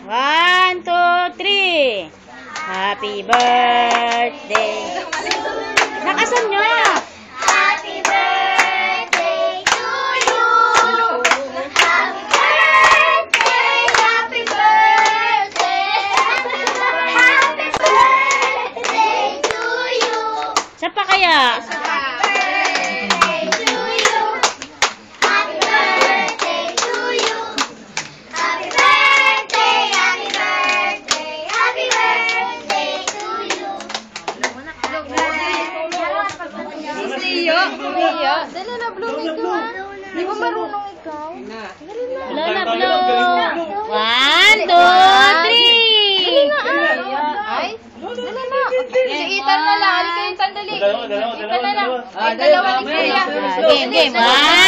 One, two, three. Happy birthday. Nakasan nyo? Happy birthday to you. Happy birthday, happy birthday. Happy birthday to you. Saan pa kaya? Leo, dala na blooming ko. Di ba marunong ikaw? Dala na bloom. One, two, three. Ay, dala na. Si Ethan na lang. Halika Ethan, dali. Ethan na lang. Ay, dalawa ni Kuya. Game, game. One,